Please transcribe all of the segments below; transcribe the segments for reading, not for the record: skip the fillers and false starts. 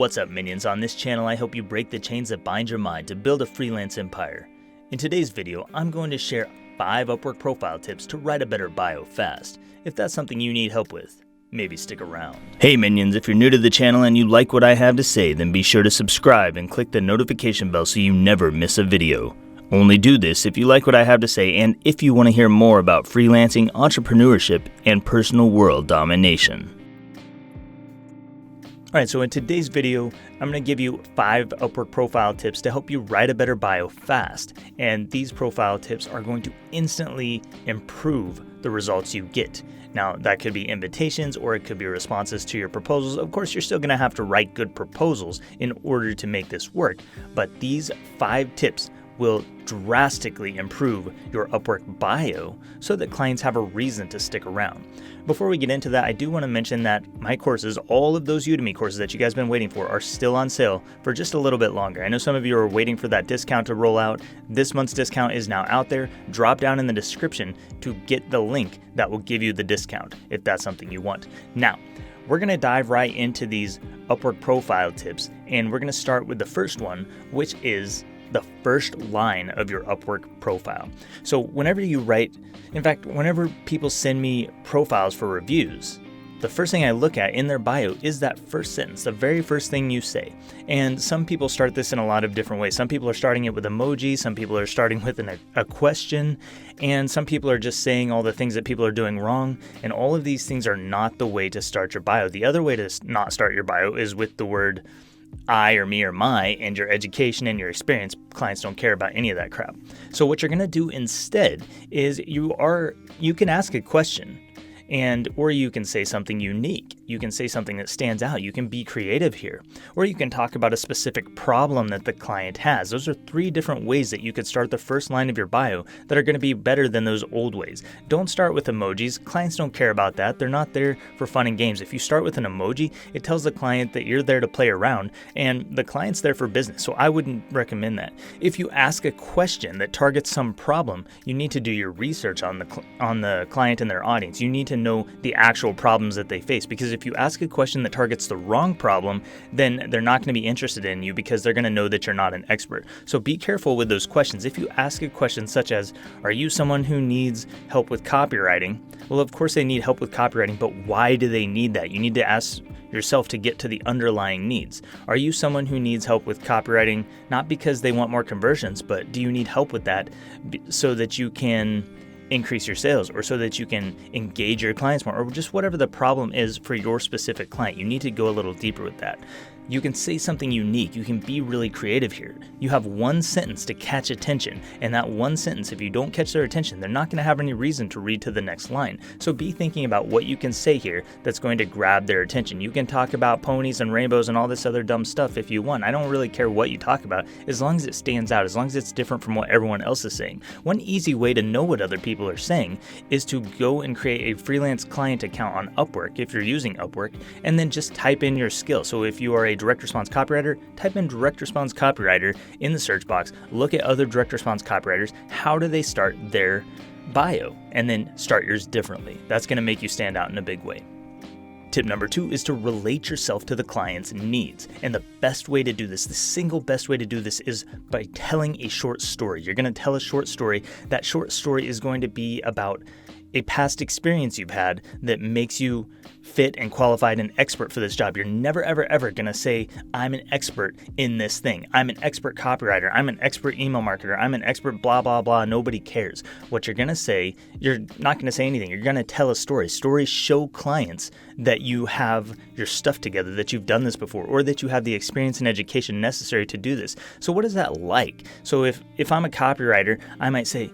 What's up, minions? On this channel, I help you break the chains that bind your mind to build a freelance empire. In today's video, I'm going to share 5 Upwork profile tips to write a better bio fast. If that's something you need help with, maybe stick around. Hey minions, if you're new to the channel and you like what I have to say, then be sure to subscribe and click the notification bell so you never miss a video. Only do this if you like what I have to say and if you want to hear more about freelancing, entrepreneurship, and personal world domination. Alright, so in today's video, I'm going to give you 5 Upwork profile tips to help you write a better bio fast. And these profile tips are going to instantly improve the results you get. Now, that could be invitations or it could be responses to your proposals. Of course, you're still going to have to write good proposals in order to make this work. But these 5 tips will drastically improve your Upwork bio so that clients have a reason to stick around. Before we get into that, I do want to mention that my courses, all of those Udemy courses that you guys have been waiting for, are still on sale for just a little bit longer. I know some of you are waiting for that discount to roll out. This month's discount is now out there. Drop down in the description to get the link that will give you the discount if that's something you want. Now, we're going to dive right into these Upwork profile tips, and we're going to start with the first one, which is the first line of your Upwork profile. So whenever you write, in fact, whenever people send me profiles for reviews, the first thing I look at in their bio is that first sentence, the very first thing you say. And some people start this in a lot of different ways. Some people are starting it with emojis, some people are starting with a question, and some people are just saying all the things that people are doing wrong. And all of these things are not the way to start your bio. The other way to not start your bio is with the word I or me or my and your education and your experience. Clients don't care about any of that crap. So what you're going to do instead is you can ask a question, or you can say something unique. You can say something that stands out. You can be creative here. Or you can talk about a specific problem that the client has. Those are 3 different ways that you could start the first line of your bio that are going to be better than those old ways. Don't start with emojis. Clients don't care about that. They're not there for fun and games. If you start with an emoji, it tells the client that you're there to play around, and the client's there for business. So I wouldn't recommend that. If you ask a question that targets some problem, you need to do your research on the client and their audience. You need to know the actual problems that they face, because if you ask a question that targets the wrong problem, then they're not going to be interested in you because they're going to know that you're not an expert. So be careful with those questions. If you ask a question such as, are you someone who needs help with copywriting? Well, of course they need help with copywriting, but why do they need that? You need to ask yourself to get to the underlying needs. Are you someone who needs help with copywriting, not because they want more conversions, but do you need help with that so that you can increase your sales, or so that you can engage your clients more, or just whatever the problem is for your specific client? You need to go a little deeper with that. You can say something unique. You can be really creative here. You have one sentence to catch attention, and that one sentence, if you don't catch their attention, they're not going to have any reason to read to the next line. So be thinking about what you can say here that's going to grab their attention. You can talk about ponies and rainbows and all this other dumb stuff if you want. I don't really care what you talk about, as long as it stands out, as long as it's different from what everyone else is saying. One easy way to know what other people are saying is to go and create a freelance client account on Upwork if you're using Upwork, and then just type in your skill. So if you are a direct response copywriter, type in direct response copywriter in the search box. Look at other direct response copywriters. How do they start their bio? And then start yours differently. That's going to make you stand out in a big way. Tip number 2 is to relate yourself to the client's needs. And the best way to do this, the single best way to do this, is by telling a short story. You're going to tell a short story. That short story is going to be about a past experience you've had that makes you fit and qualified and expert for this job. You're never, ever, ever going to say, I'm an expert in this thing. I'm an expert copywriter. I'm an expert email marketer. I'm an expert blah, blah, blah. Nobody cares. What you're going to say, you're not going to say anything. You're going to tell a story. Stories show clients that you have your stuff together, that you've done this before, or that you have the experience and education necessary to do this. So what is that like? So if I'm a copywriter, I might say,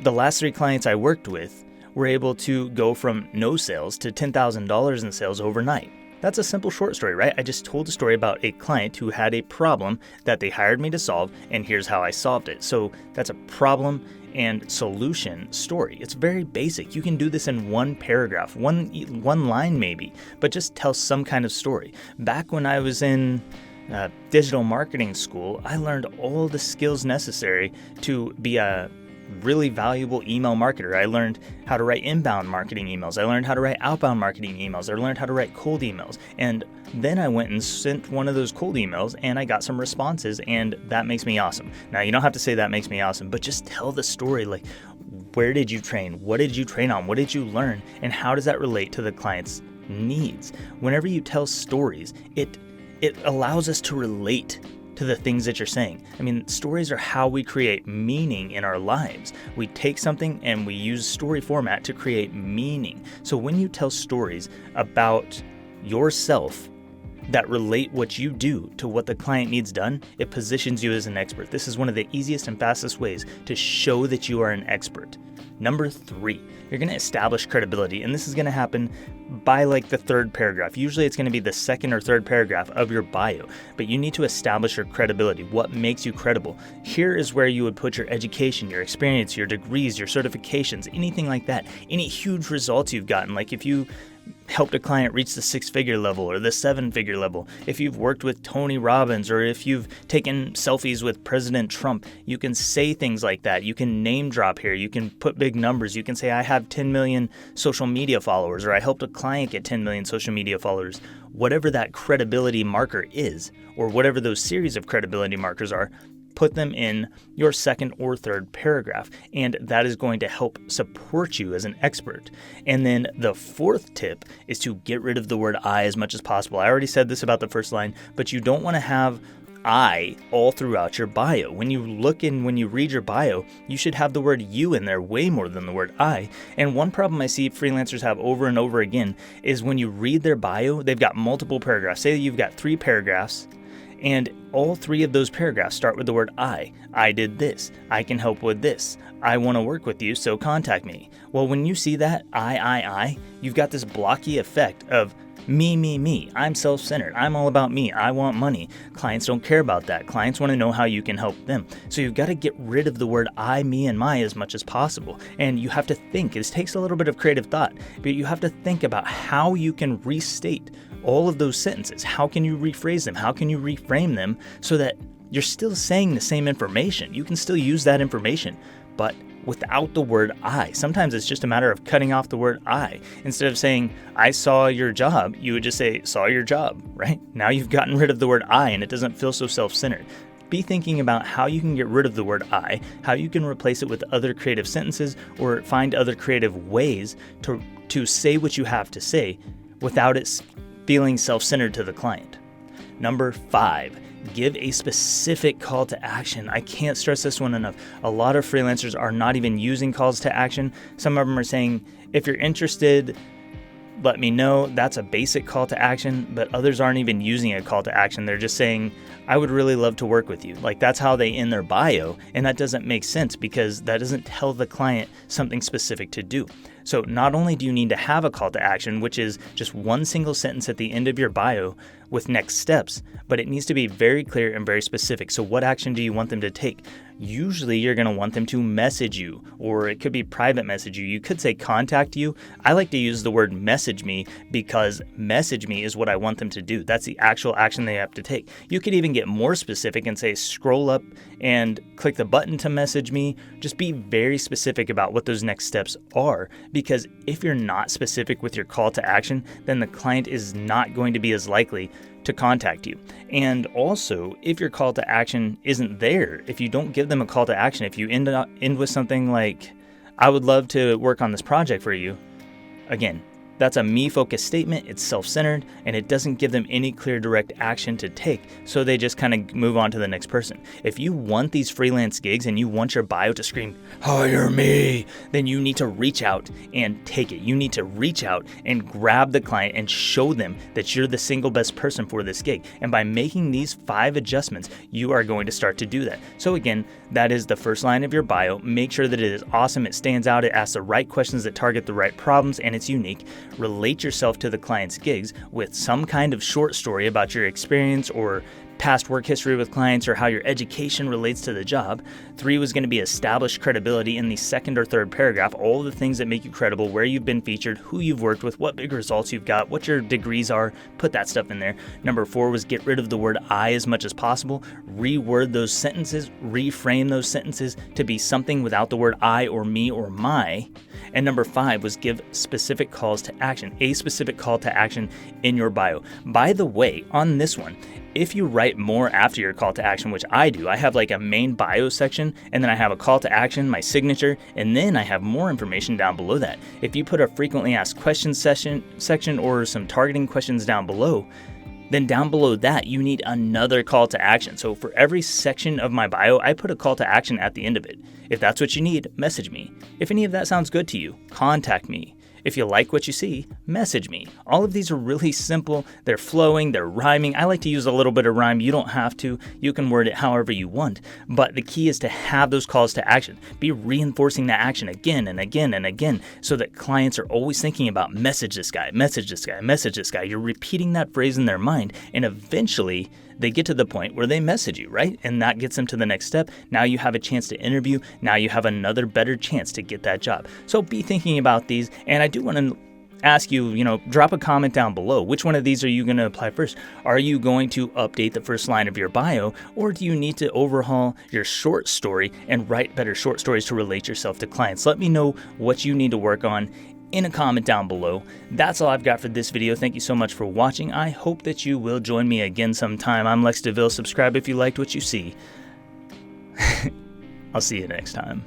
the last 3 clients I worked with were able to go from no sales to $10,000 in sales overnight. That's a simple short story, right? I just told a story about a client who had a problem that they hired me to solve, and here's how I solved it. So that's a problem and solution story. It's very basic. You can do this in one paragraph, one line maybe, but just tell some kind of story. Back when I was in digital marketing school, I learned all the skills necessary to be a really valuable email marketer. I learned how to write inbound marketing emails. I learned how to write outbound marketing emails. I learned how to write cold emails. And then I went and sent one of those cold emails and I got some responses, and that makes me awesome. Now, you don't have to say that makes me awesome, but just tell the story. Like, where did you train? What did you train on? What did you learn? And how does that relate to the client's needs? Whenever you tell stories, it allows us to relate to the things that you're saying. I mean, stories are how we create meaning in our lives. We take something and we use story format to create meaning. So when you tell stories about yourself that relate what you do to what the client needs done, it positions you as an expert. This is one of the easiest and fastest ways to show that you are an expert. Number 3, you're going to establish credibility, and this is going to happen by like the third paragraph. Usually it's going to be the second or third paragraph of your bio, but you need to establish your credibility. What makes you credible? Here is where you would put your education, your experience, your degrees, your certifications, anything like that. Any huge results you've gotten, like if you helped a client reach the 6-figure level or the 7-figure level, if you've worked with Tony Robbins, or if you've taken selfies with President Trump, you can say things like that. You can name drop here. You can put big numbers. You can say, I have 10 million social media followers, or I helped a client get 10 million social media followers. Whatever that credibility marker is, or whatever those series of credibility markers are, put them in your second or third paragraph, and that is going to help support you as an expert. And then the fourth tip is to get rid of the word I as much as possible. I already said this about the first line, but you don't want to have I all throughout your bio. When you read your bio, you should have the word you in there way more than the word I. And one problem I see freelancers have over and over again is when you read their bio, they've got multiple paragraphs. Say you've got 3 paragraphs, and all 3 of those paragraphs start with the word I. I did this. I can help with this. I want to work with you, so contact me. Well, when you see that I, you've got this blocky effect of me. I'm self-centered. I'm all about me. I want money. Clients don't care about that. Clients want to know how you can help them. So you've got to get rid of the word I, me, and my as much as possible. And you have to think. This takes a little bit of creative thought, but you have to think about how you can restate all of those sentences. How can you rephrase them? How can you reframe them so that you're still saying the same information? You can still use that information, but without the word I. Sometimes it's just a matter of cutting off the word I. Instead of saying, I saw your job, you would just say, saw your job, right? Now you've gotten rid of the word I, and it doesn't feel so self-centered. Be thinking about how you can get rid of the word I, how you can replace it with other creative sentences, or find other creative ways to say what you have to say without it feeling self-centered to the client. Number 5, give a specific call to action. I can't stress this one enough. A lot of freelancers are not even using calls to action. Some of them are saying, if you're interested, let me know. That's a basic call to action, but others aren't even using a call to action. They're just saying, I would really love to work with you. Like, that's how they end their bio, and that doesn't make sense because that doesn't tell the client something specific to do. So not only do you need to have a call to action, which is just one single sentence at the end of your bio with next steps, but it needs to be very clear and very specific. So what action do you want them to take? Usually you're going to want them to message you, or it could be private message you. You could say contact you. I like to use the word message me because message me is what I want them to do. That's the actual action they have to take. You could even get more specific and say scroll up and click the button to message me. Just be very specific about what those next steps are, because if you're not specific with your call to action, then the client is not going to be as likely to contact you. And also, if your call to action isn't there, if you don't give them a call to action, if you end with something like, I would love to work on this project for you, again, that's a me-focused statement. It's self-centered, and it doesn't give them any clear direct action to take, so they just kind of move on to the next person. If you want these freelance gigs and you want your bio to scream, hire me, then you need to reach out and take it. You need to reach out and grab the client and show them that you're the single best person for this gig. And by making these 5 adjustments, you are going to start to do that. So again, that is the first line of your bio. Make sure that it is awesome, it stands out, it asks the right questions that target the right problems, and it's unique. Relate yourself to the client's gigs with some kind of short story about your experience or past work history with clients or how your education relates to the job. 3 was going to be establish credibility in the second or third paragraph, all the things that make you credible, where you've been featured, who you've worked with, what big results you've got, what your degrees are, put that stuff in there. Number 4 was get rid of the word I as much as possible, reword those sentences, reframe those sentences to be something without the word I or me or my. And number 5 was give specific calls to action, a specific call to action in your bio. By the way, on this one, if you write more after your call to action, which I do, I have like a main bio section, and then I have a call to action, my signature, and then I have more information down below that. If you put a frequently asked questions section or some targeting questions down below, then down below that, you need another call to action. So for every section of my bio, I put a call to action at the end of it. If that's what you need, message me. If any of that sounds good to you, contact me. If you like what you see, message me. All of these are really simple. They're flowing, they're rhyming. I like to use a little bit of rhyme. You don't have to. You can word it however you want. But the key is to have those calls to action. Be reinforcing that action again and again and again so that clients are always thinking about message this guy, message this guy, message this guy. You're repeating that phrase in their mind, and eventually they get to the point where they message you, right? And that gets them to the next step. Now you have a chance to interview. Now you have another better chance to get that job. So be thinking about these. And I do want to ask you, drop a comment down below. Which one of these are you going to apply first? Are you going to update the first line of your bio, or do you need to overhaul your short story and write better short stories to relate yourself to clients? Let me know what you need to work on in a comment down below. That's all I've got for this video. Thank you so much for watching. I hope that you will join me again sometime. I'm Lex DeVille. Subscribe if you liked what you see. I'll see you next time.